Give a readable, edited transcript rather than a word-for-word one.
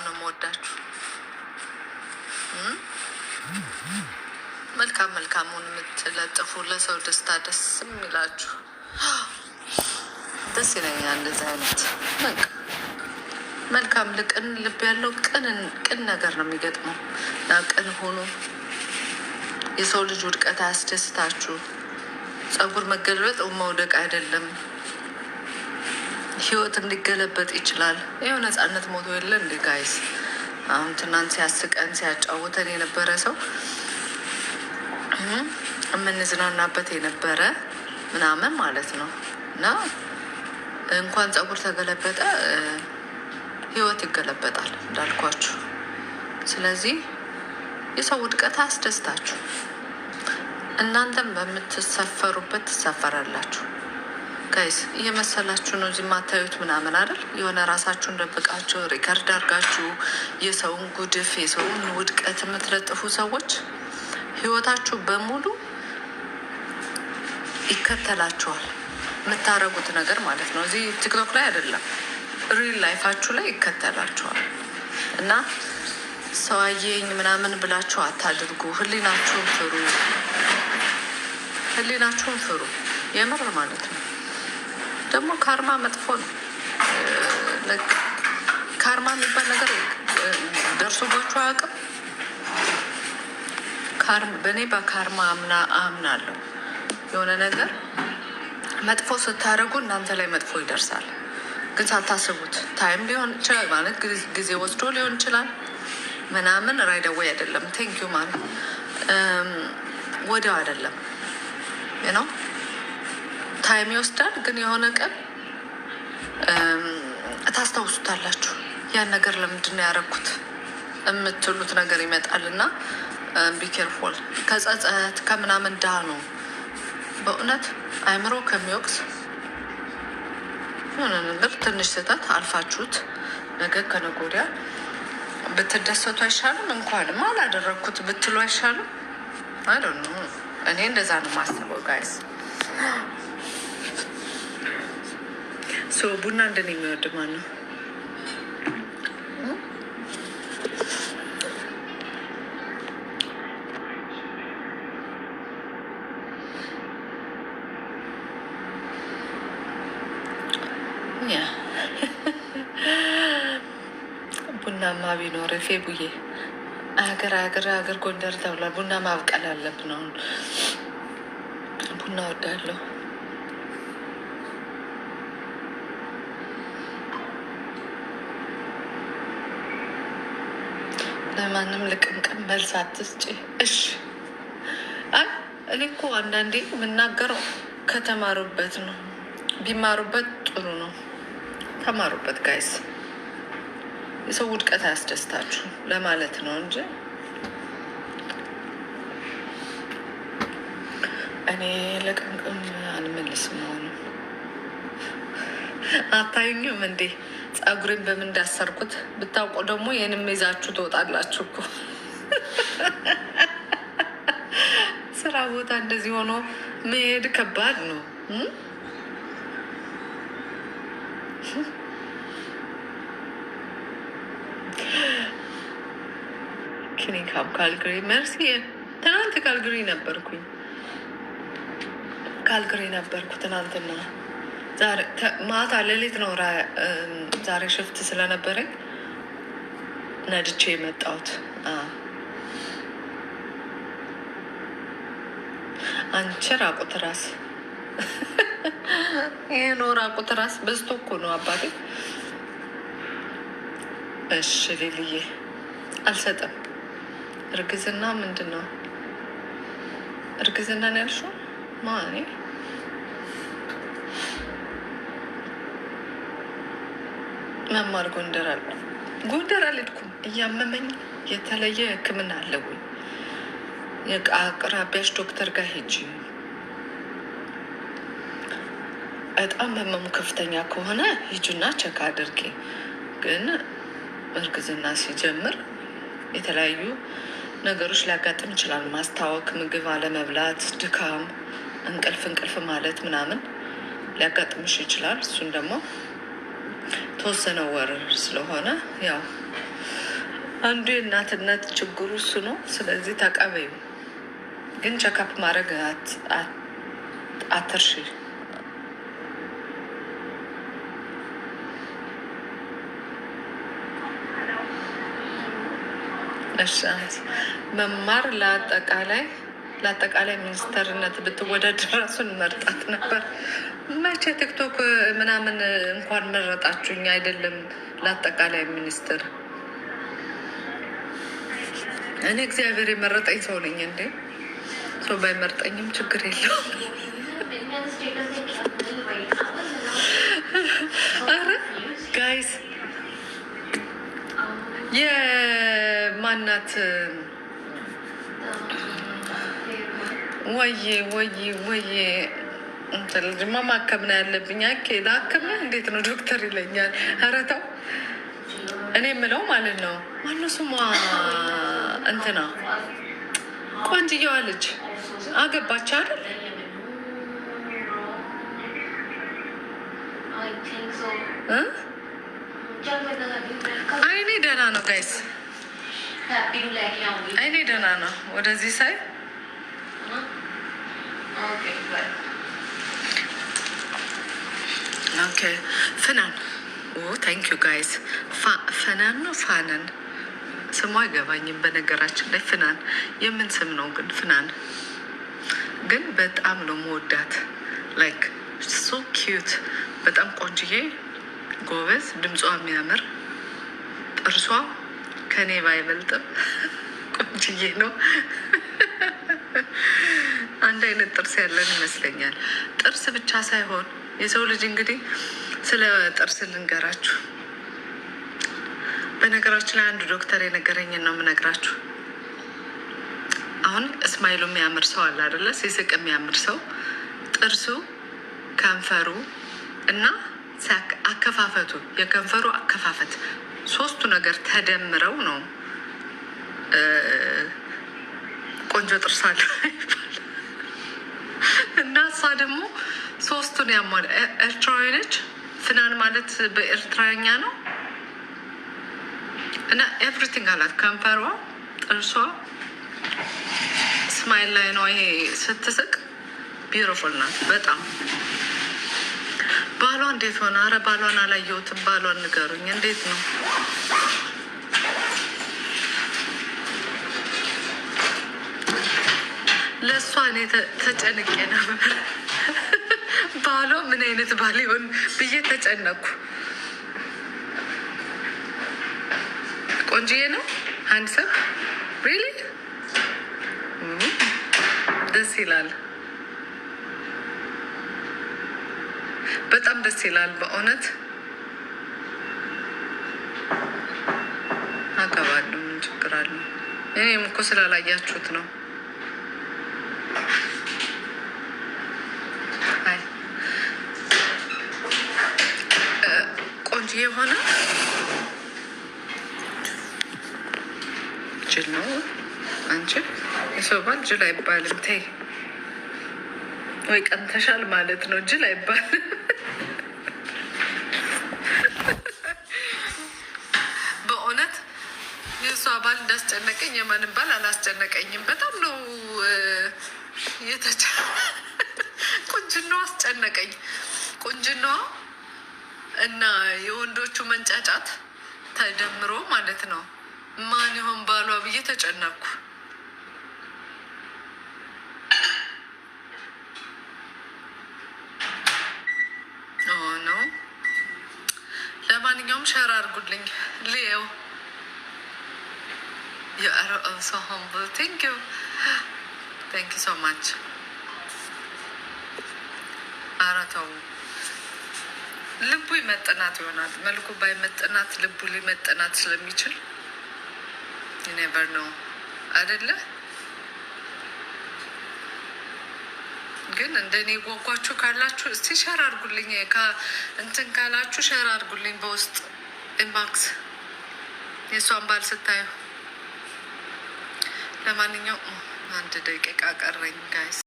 ነው የምወዳችሁ። መልካም መልካሙን የምትለጥፉ ለሰው ደስታ ደስ የሚላችሁ ደስ ይለኛል። እንደዚህ አይነት በቃ መልካም ልቅን ልብ ያለው ቅን ነገር ነው የሚገጥመው እና ቅን ሆኖ የሰው ልጅ ውድቀት አያስደስታችሁ። ጸጉር መገልበጥ መውደቅ አይደለም። ህይወት እንዲገለበጥ ይችላል። ይኸው ነፃነት ሞቶ የለ እንደ ጋይስ አሁን ትናንት ሲያስቀን ሲያጫውተን የነበረ ሰው የምንዝናናበት የነበረ ምናምን ማለት ነው እና እንኳን ጸጉር ተገለበጠ ህይወት ይገለበጣል እንዳልኳችሁ። ስለዚህ የሰው ውድቀት አያስደስታችሁ። እናንተም በምትሰፈሩበት ትሰፈራላችሁ። ጋይስ እየመሰላችሁ ነው እዚህ ማታዩት ምናምን አይደል? የሆነ ራሳችሁን ደብቃችሁ ሪከርድ አድርጋችሁ የሰውን ጉድፍ የሰውን ውድቀት የምትለጥፉ ሰዎች ህይወታችሁ በሙሉ ይከተላችኋል። የምታረጉት ነገር ማለት ነው። እዚህ ቲክቶክ ላይ አይደለም፣ ሪል ላይፋችሁ ላይ ይከተላችኋል። እና ሰው አየኝ ምናምን ብላችሁ አታድርጉ። ህሊናችሁን ፍሩ፣ ህሊናችሁን ፍሩ። የምር ማለት ነው። ደግሞ ካርማ መጥፎ ነው። ካርማ የሚባል ነገር ደርሶባችሁ አያውቅም? በእኔ በካርማ አምናለሁ። የሆነ ነገር መጥፎ ስታደርጉ እናንተ ላይ መጥፎ ይደርሳል። ግን ሳታስቡት ታይም ሊሆን ይችላል ማለት ጊዜ ወስዶ ሊሆን ይችላል ምናምን ራይደወይ አይደለም። ቴንኪዩ ማለት ወዲያው አይደለም ነው። ታይም ይወስዳል። ግን የሆነ ቀን ታስታውሱታላችሁ። ያን ነገር ለምንድን ነው ያደረኩት የምትሉት ነገር ይመጣል እና ቢኬርፎል ከጸጸት ከምናምን ዳኑ። በእውነት አይምሮ ከሚወቅስ ሆነ ነገር ትንሽ ስህተት አልፋችሁት ነገ ከነገ ወዲያ ብትደሰቱ አይሻልም? እንኳንም አላደረግኩት ብትሉ አይሻልም? አይ ዶንት ኖ። እኔ እንደዛ ነው የማስበው ጋይስ። ቡና እንደኔ የሚወድ ማን ነው? ቡናማ ቢኖር ፌቡዬ ሀገር ጎንደር ተብሏል። ቡና ማብቀል አለብን። አሁን ቡና ወዳለሁ። ለማንም ልቅምቅም መልስ አትስጪ እሺ። እኔ እኮ አንዳንዴ የምናገረው ከተማሩበት ነው። ቢማሩበት ጥሩ ነው። ተማሩበት ጋይስ። የሰው ውድቀት አያስደስታችሁ ለማለት ነው እንጂ እኔ ለቅምቅም አልመልስም። ሆኑ አታዩኝም እንዴ ጸጉሬን በምን እንዳሰርኩት ብታውቁ ደግሞ ይህንም ይዛችሁ ትወጣላችሁ እኮ። ስራ ቦታ እንደዚህ ሆኖ መሄድ ከባድ ነው። ክኒካም ካልግሪ መርሲ። ትናንት ካልግሪ ነበርኩ ትናንትና። ማታ ሌሊት ነው ዛሬ ሽፍት ስለነበረኝ ነድቼ የመጣሁት። አንቺ ራቁት ራስ ይሄ ነው ራቁት ራስ በዝቶ እኮ ነው አባቴ። እሺ ሌልዬ አልሰጥም። እርግዝና ምንድን ነው? እርግዝና ነው ያልሽው? ማኔ መማር ጎንደር አልሄድኩም። እያመመኝ የተለየ ሕክምና አለ ወይ? የአቅራቢያሽ ዶክተር ጋር ሄጂ። በጣም ህመሙ ከፍተኛ ከሆነ ሂጂና ቸክ አድርጌ። ግን እርግዝና ሲጀምር የተለያዩ ነገሮች ሊያጋጥም ይችላል። ማስታወክ፣ ምግብ አለመብላት፣ ድካም፣ እንቅልፍ ማለት ምናምን ሊያጋጥምሽ ይችላል። እሱን ደግሞ ተወሰነ ወር ስለሆነ ያው አንዱ የእናትነት ችግሩ እሱ ነው። ስለዚህ ተቀበዩ፣ ግን ቸካፕ ማድረግ አትርሺ። እሻት መማር ለአጠቃላይ ሚኒስተርነት ብትወዳደር ራሱን መርጣት ነበር። መቼ ቲክቶክ ምናምን እንኳን መረጣችሁኝ አይደለም ለአጠቃላይ ሚኒስትር። እኔ እግዚአብሔር የመረጠኝ ሰው ነኝ እንዴ። ሰው ባይመርጠኝም ችግር የለውም። አረ ጋይስ የማናት ወዬ እንትን ልጅማ ማከም ነው ያለብኝ። ላክም እንዴት ነው ዶክተር ይለኛል። ኧረ ተው። እኔ የምለው ማለት ነው ማነው ስሟ እንትና ቆንጅየዋ ልጅ አገባች አይደል? አይኔ ደህና ነው ጋይስ፣ አይኔ ደህና ነው። ወደዚህ ሳይ ኦኬ ፍናን ታንክ ዩ ጋይስ። ፈናን ነው ፋነን ስሙ አይገባኝም። በነገራችን ላይ ፍናን የምን ስም ነው ግን? ፍናን ግን በጣም ነው መወዳት። ላይክ ሶ ኪዩት፣ በጣም ቆንጅዬ፣ ጎበዝ፣ ድምጿ የሚያምር፣ ጥርሷ ከኔ ባይበልጥም ቆንጅዬ ነው። አንድ አይነት ጥርስ ያለን ይመስለኛል። ጥርስ ብቻ ሳይሆን የሰው ልጅ እንግዲህ ስለ ጥርስ ልንገራችሁ። በነገራችን ላይ አንዱ ዶክተር የነገረኝን ነው የምነግራችሁ። አሁን እስማኤሉ የሚያምር ሰው አለ አይደለ? ሲስቅ የሚያምር ሰው ጥርሱ፣ ከንፈሩ እና አከፋፈቱ፣ የከንፈሩ አከፋፈት ሶስቱ ነገር ተደምረው ነው ቆንጆ ጥርስ አለ ይባላል። እና እሷ ደግሞ ሶስቱን ያሟላ ኤርትራዊ ነች። ፍናን ማለት በኤርትራኛ ነው። እና ኤቭሪቲንግ አላት። ከንፈሯ፣ ጥርሷ፣ ስማይል ላይ ነው። ይሄ ስትስቅ ቢዩቲፉል ናት በጣም። ባሏ እንዴት ሆነ? አረ ባሏን አላየሁትም። ባሏን ንገሩኝ፣ እንዴት ነው? ለእሷ እኔ ተጨንቄ ነበር። ባሏ ምን አይነት ባል ይሆን ብዬ ተጨነኩ። ቆንጅዬ ነው። ሃንድሰም ሪሊ ደስ ይላል። በጣም ደስ ይላል በእውነት። አገባለሁ፣ ምን ችግር አለው? እኔም እኮ ስላላያችሁት ነው። ቆንጆ የሆነ ጅል ነው። አንቺ የሰው ባል ጅል አይባልም። ተይ ወይ ቀንተሻል ማለት ነው። ጅል አይባልም። በእውነት የእሷ ባል እንዳስጨነቀኝ የማንም ባል አላስጨነቀኝም። በጣም ነው ቁንጅናዋ አስጨነቀኝ። ቁንጅናዋ እና የወንዶቹ መንጫጫት ተደምሮ ማለት ነው ማን ይሆን ባሏ ብዬ ተጨነኩ። ነው። ለማንኛውም ሸር አድርጉልኝ። ሌው ሶ ሆምብል ቴንክ ዩ ሶ ማች። አረተው ልቡ ይመጥናት ይሆናል። መልኩ ባይመጥናት ልቡ ሊመጥናት ስለሚችል ኔቨር ነው አይደለ? ግን እንደኔ ጓጓችሁ ካላችሁ እስቲ ሸር አድርጉልኝ። እንትን ካላችሁ ሸር አድርጉልኝ በውስጥ ኢንባክስ የእሷን ባል ስታዩ። ለማንኛውም 1 ደቂቃ ቀረኝ ጋይስ።